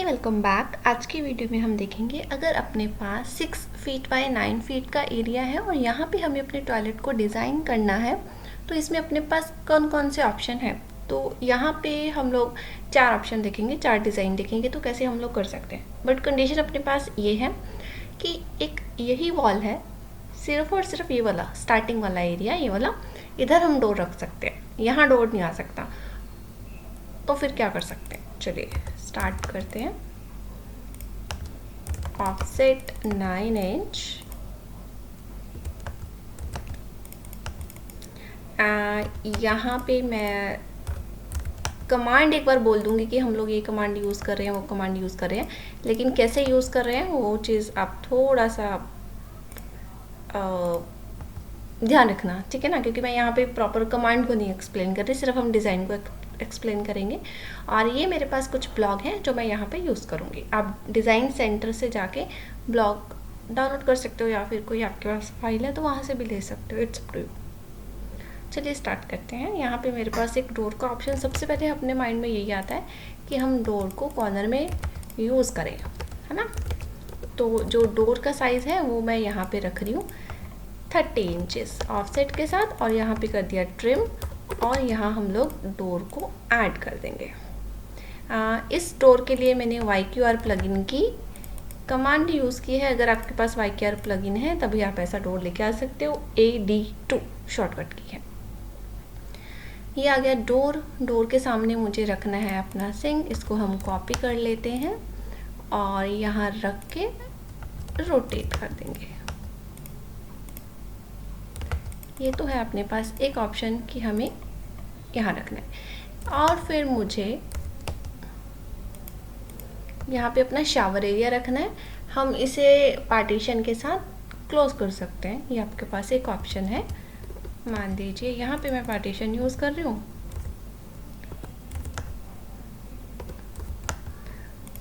हे welcome back. आज की video में हम देखेंगे अगर अपने पास 6 फीट बाय 9 फीट का एरिया है और यहाँ पे हमें अपने टॉयलेट को डिज़ाइन करना है तो इसमें अपने पास कौन कौन से ऑप्शन हैं। तो यहाँ पे हम लोग 4 ऑप्शन देखेंगे, 4 डिज़ाइन देखेंगे तो कैसे हम लोग कर सकते हैं। बट कंडीशन अपने पास ये है कि एक यही वॉल है, सिर्फ और सिर्फ ये वाला स्टार्टिंग वाला एरिया, ये वाला, इधर हम डोर रख सकते हैं, यहाँ डोर नहीं आ सकता। तो फिर क्या कर सकते हैं, चलिए स्टार्ट करते हैं। ऑफसेट 9 इंच, यहाँ पे मैं कमांड एक बार बोल दूंगी कि हम लोग ये कमांड यूज़ कर रहे हैं, वो कमांड यूज़ कर रहे हैं, लेकिन कैसे यूज़ कर रहे हैं वो चीज़ आप थोड़ा सा ध्यान रखना, ठीक है ना, क्योंकि मैं यहाँ पे प्रॉपर कमांड को नहीं एक्सप्लेन कर रही, सिर्फ हम डिज़ाइन को एक्सप्लेन करेंगे। और ये मेरे पास कुछ ब्लॉग हैं जो मैं यहाँ पे यूज़ करूँगी। आप डिज़ाइन सेंटर से जाके ब्लॉग डाउनलोड कर सकते हो या फिर कोई आपके पास फाइल है तो वहाँ से भी ले सकते हो, इट्स अप टू यू। चलिए स्टार्ट करते हैं। यहाँ पे मेरे पास एक डोर का ऑप्शन, सबसे पहले अपने माइंड में यही आता है कि हम डोर को कॉर्नर में यूज़ करें, है ना। तो जो डोर का साइज़ है वो मैं यहाँ पे रख रही हूँ 30 इंचेस ऑफसेट के साथ, और यहाँ पे कर दिया ट्रिम, और यहाँ हम लोग डोर को ऐड कर देंगे। इस डोर के लिए मैंने YQR प्लगइन की कमांड यूज़ की है। अगर आपके पास YQR प्लगइन है तभी आप ऐसा डोर लेके आ सकते हो। AD2 शॉर्टकट की है। ये आ गया डोर। डोर के सामने मुझे रखना है अपना सिंक, इसको हम कॉपी कर लेते हैं और यहाँ रख के रोटेट कर देंगे। ये तो है अपने पास एक ऑप्शन कि हमें यहाँ रखना है। और फिर मुझे यहाँ पे अपना शावर एरिया रखना है। हम इसे पार्टीशन के साथ क्लोज कर सकते हैं, ये आपके पास एक ऑप्शन है। मान लीजिए यहाँ पे मैं पार्टीशन यूज़ कर रही हूँ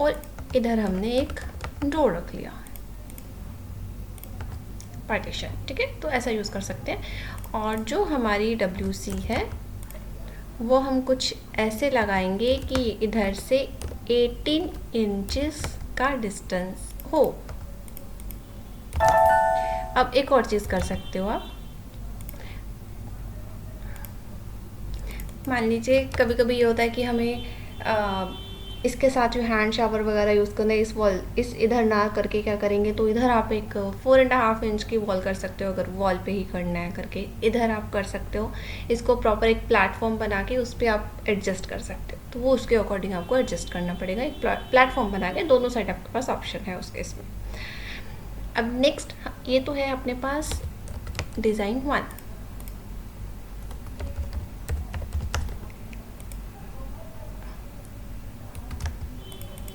और इधर हमने एक डोर रख लिया पार्टीशन, ठीक है, तो ऐसा यूज़ कर सकते हैं। और जो हमारी WC है वो हम कुछ ऐसे लगाएंगे कि इधर से 18 इंचेस का डिस्टेंस हो। अब एक और चीज़ कर सकते हो आप, मान लीजिए कभी कभी ये होता है कि हमें इसके साथ जो हैंड शावर वगैरह यूज़ करना है, इस इधर ना करके क्या करेंगे, तो इधर आप एक 4.5 इंच की वॉल कर सकते हो। अगर वॉल पे ही करना है करके इधर आप कर सकते हो। इसको प्रॉपर एक प्लेटफॉर्म बना के उस पर आप एडजस्ट कर सकते हो, तो वो उसके अकॉर्डिंग आपको एडजस्ट करना पड़ेगा। एक प्लेटफॉर्म बना के दोनों साइड आपके पास ऑप्शन है उस केस में। अब नेक्स्ट, ये तो है अपने पास डिज़ाइन 1।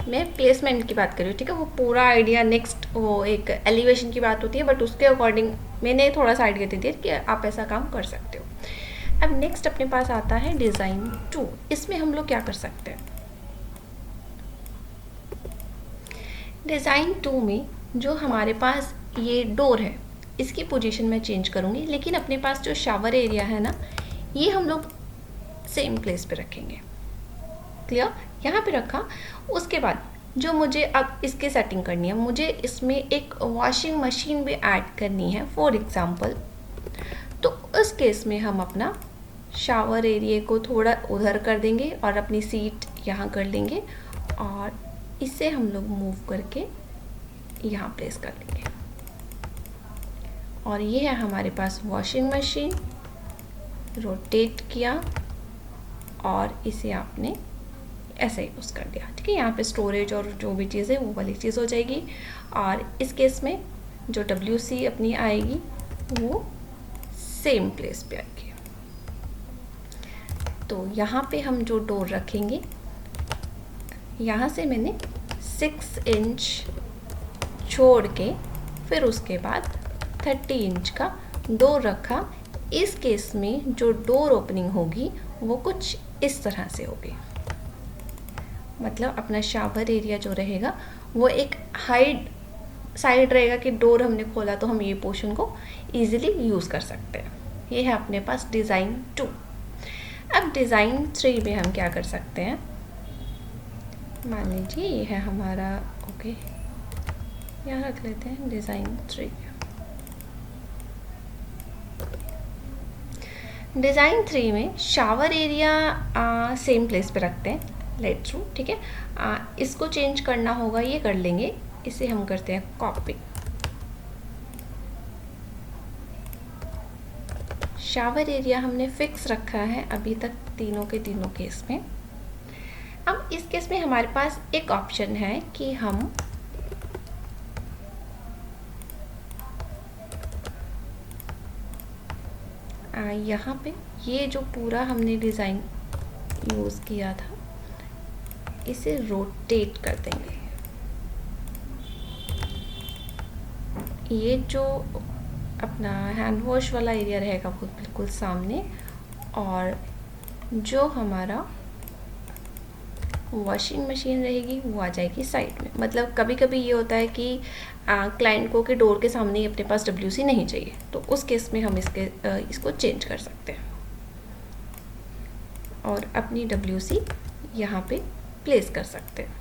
मैं प्लेसमेंट की बात कर रही हूँ, ठीक है, वो पूरा आइडिया नेक्स्ट वो एक एलिवेशन की बात होती है, बट उसके अकॉर्डिंग मैंने थोड़ा सा आइडिया दे दिया कि आप ऐसा काम कर सकते हो। अब नेक्स्ट अपने पास आता है डिज़ाइन 2। इसमें हम लोग क्या कर सकते हैं, डिज़ाइन 2 में जो हमारे पास ये डोर है इसकी पोजीशन मैं चेंज करूँगी, लेकिन अपने पास जो शावर एरिया है ना, ये हम लोग सेम प्लेस पे रखेंगे। क्लियर, यहाँ पे रखा। उसके बाद जो मुझे अब इसकी सेटिंग करनी है, मुझे इसमें एक वॉशिंग मशीन भी ऐड करनी है फॉर एग्जांपल। तो उस केस में हम अपना शावर एरिया को थोड़ा उधर कर देंगे और अपनी सीट यहाँ कर लेंगे और इसे हम लोग मूव करके यहाँ प्लेस कर लेंगे। और ये है हमारे पास वॉशिंग मशीन। रोटेट किया और इसे आपने ऐसे ही यूज़ कर दिया, ठीक है। यहाँ पे स्टोरेज और जो भी चीज़ है वो वाली चीज़ हो जाएगी। और इस केस में जो WC अपनी आएगी वो सेम प्लेस पे आएगी। तो यहाँ पे हम जो डोर रखेंगे, यहाँ से मैंने 6 इंच छोड़ के फिर उसके बाद 30 इंच का डोर रखा। इस केस में जो डोर ओपनिंग होगी वो कुछ इस तरह से होगी, मतलब अपना शावर एरिया जो रहेगा वो एक हाइड साइड रहेगा कि डोर हमने खोला तो हम ये पोर्शन को इजीली यूज़ कर सकते हैं। ये है अपने पास डिज़ाइन 2। अब डिज़ाइन 3 में हम क्या कर सकते हैं, मान लीजिए ये है हमारा, ओके यहाँ रख लेते हैं डिज़ाइन 3। डिज़ाइन 3 में शावर एरिया सेम प्लेस पे रखते हैं, लेट थ्रू, ठीक है। इसको चेंज करना होगा, ये कर लेंगे, इसे हम करते हैं कॉपी। शावर एरिया हमने फिक्स रखा है अभी तक तीनों के तीनों केस में। अब इस केस में हमारे पास एक ऑप्शन है कि हम यहाँ पे ये जो पूरा हमने डिज़ाइन यूज़ किया था इसे रोटेट कर देंगे। ये जो अपना हैंड वॉश वाला एरिया रहेगा वो बिल्कुल सामने, और जो हमारा वॉशिंग मशीन रहेगी वो आ जाएगी साइड में। मतलब कभी कभी ये होता है कि क्लाइंट को कि डोर के सामने ही अपने पास WC नहीं चाहिए, तो उस केस में हम इसको चेंज कर सकते हैं और अपनी WC यहाँ पे प्लेस कर सकते हैं।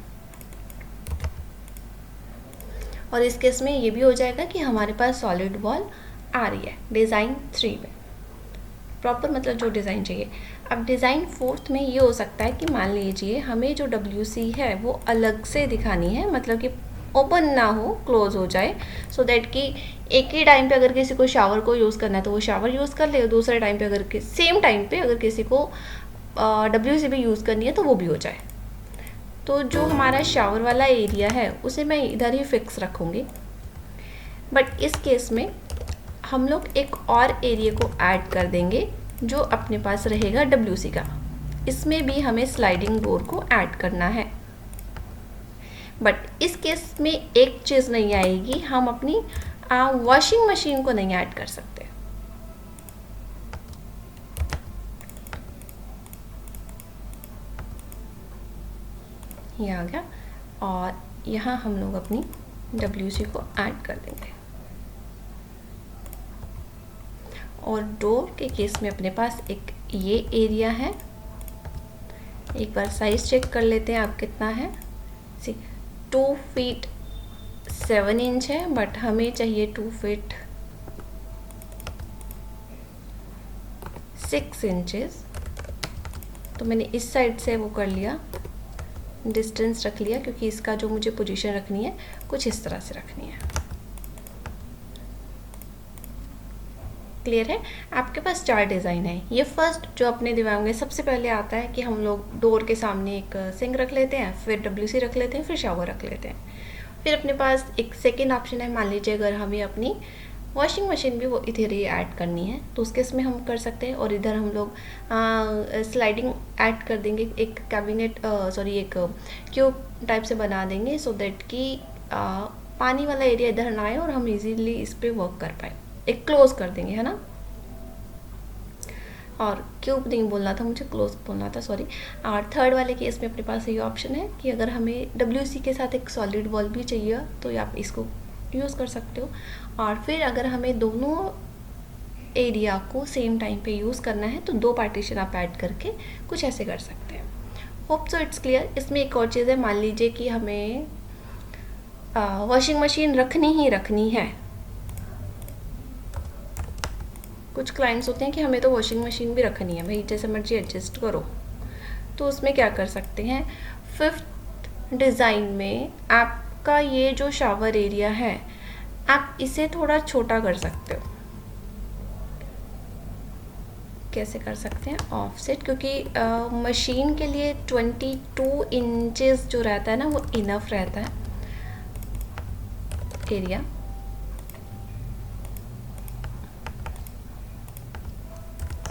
और इस केस में ये भी हो जाएगा कि हमारे पास सॉलिड वॉल आ रही है डिज़ाइन 3 में, प्रॉपर मतलब जो डिज़ाइन चाहिए। अब डिज़ाइन 4 में ये हो सकता है कि मान लीजिए हमें जो WC है वो अलग से दिखानी है, मतलब कि ओपन ना हो, क्लोज हो जाए, सो दैट कि एक ही टाइम पे अगर किसी को शावर को यूज़ करना है तो वो शावर यूज़ कर ले, दूसरे टाइम पे अगर सेम टाइम पे अगर किसी को WC भी यूज़ करनी है तो वो भी हो जाए। तो जो हमारा शावर वाला एरिया है उसे मैं इधर ही फिक्स रखूँगी। बट इस केस में हम लोग एक और एरिया को ऐड कर देंगे जो अपने पास रहेगा WC का। इसमें भी हमें स्लाइडिंग डोर को ऐड करना है। बट इस केस में एक चीज़ नहीं आएगी, हम अपनी वॉशिंग मशीन को नहीं ऐड कर सकते। ये आ गया, और यहाँ हम लोग अपनी WC को ऐड कर देंगे। और डोर के केस में अपने पास एक ये एरिया है, एक बार साइज चेक कर लेते हैं आप कितना है। 2 फीट 7 इंच है, बट हमें चाहिए 2 फीट 6 इंचेस। तो मैंने इस साइड से वो कर लिया, डिस्टेंस रख लिया, क्योंकि इसका जो मुझे पोजीशन रखनी है कुछ इस तरह से रखनी है। क्लियर है? आपके पास 4 डिज़ाइन है। ये फर्स्ट जो अपने दिमाग में सबसे पहले आता है कि हम लोग डोर के सामने एक सिंक रख लेते हैं, फिर WC रख लेते हैं, फिर शावर रख लेते हैं। फिर अपने पास एक सेकेंड ऑप्शन है, मान लीजिए अगर हमें अपनी वॉशिंग मशीन भी वो इधर ही ऐड करनी है तो उसके इसमें हम कर सकते हैं। और इधर हम लोग स्लाइडिंग ऐड कर देंगे, एक कैबिनेट एक क्यूब टाइप से बना देंगे, सो दैट कि पानी वाला एरिया इधर ना आए और हम इजीली इस पर वर्क कर पाए। एक क्लोज कर देंगे, है ना। और क्यूब नहीं बोलना था मुझे, क्लोज बोलना था, सॉरी। और थर्ड वाले केस में अपने पास ये ऑप्शन है कि अगर हमें WC के साथ एक सॉलिड वॉल भी चाहिए तो आप इसको यूज़ कर सकते हो। और फिर अगर हमें दोनों एरिया को सेम टाइम पे यूज़ करना है तो 2 पार्टीशन आप ऐड करके कुछ ऐसे कर सकते हैं। Hope so it's clear. इसमें एक और चीज़ है, मान लीजिए कि हमें वॉशिंग मशीन रखनी ही रखनी है। कुछ क्लाइंट्स होते हैं कि हमें तो वॉशिंग मशीन भी रखनी है भाई, जैसे मर्जी एडजस्ट करो। तो उसमें क्या कर सकते हैं, 5th डिज़ाइन में आपका ये जो शावर एरिया है आप इसे थोड़ा छोटा कर सकते हो। कैसे कर सकते हैं, ऑफसेट, क्योंकि मशीन के लिए 22 इंचेस जो रहता है ना वो इनफ रहता है एरिया।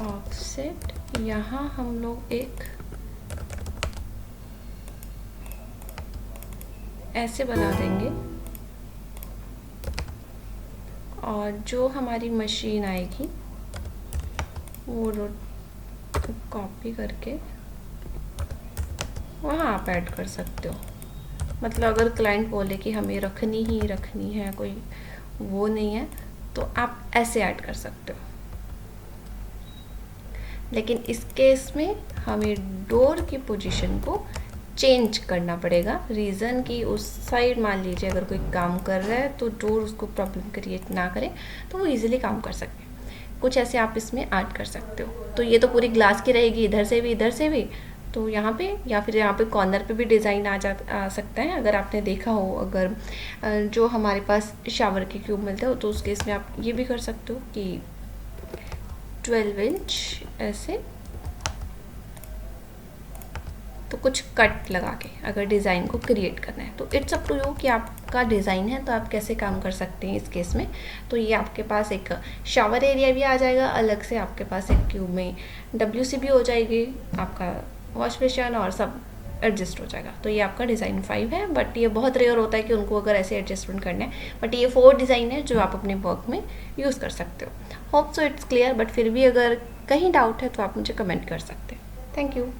ऑफसेट यहाँ हम लोग एक ऐसे बना देंगे, और जो हमारी मशीन आएगी वो कॉपी करके वहाँ आप ऐड कर सकते हो। मतलब अगर क्लाइंट बोले कि हमें रखनी ही रखनी है, कोई वो नहीं है, तो आप ऐसे ऐड कर सकते हो। लेकिन इस केस में हमें डोर की पोजीशन को चेंज करना पड़ेगा। रीज़न कि उस साइड मान लीजिए अगर कोई काम कर रहा है तो डोर उसको प्रॉब्लम क्रिएट ना करे, तो वो इजीली काम कर सके। कुछ ऐसे आप इसमें ऐड कर सकते हो। तो ये तो पूरी ग्लास की रहेगी, इधर से भी इधर से भी। तो यहाँ पे या फिर यहाँ पे कॉर्नर पे भी डिज़ाइन आ सकता है। अगर आपने देखा हो, अगर जो हमारे पास शावर के क्यूब मिलते हो तो उस केस में आप ये भी कर सकते हो कि 12 इंच ऐसे, तो कुछ कट लगा के अगर डिज़ाइन को क्रिएट करना है तो इट्स अप टू यू कि आपका डिज़ाइन है तो आप कैसे काम कर सकते हैं इस केस में। तो ये आपके पास एक शावर एरिया भी आ जाएगा, अलग से आपके पास एक क्यूब में WC भी हो जाएगी, आपका वॉश बेसिन और सब एडजस्ट हो जाएगा। तो ये आपका डिज़ाइन 5 है, बट ये बहुत रेयर होता है कि उनको अगर ऐसे एडजस्टमेंट करना है। बट ये 4 डिज़ाइन है जो आप अपने वर्क में यूज़ कर सकते हो। Hope so it's clear, but फिर भी अगर कहीं डाउट है तो आप मुझे कमेंट कर सकते हैं। Thank you.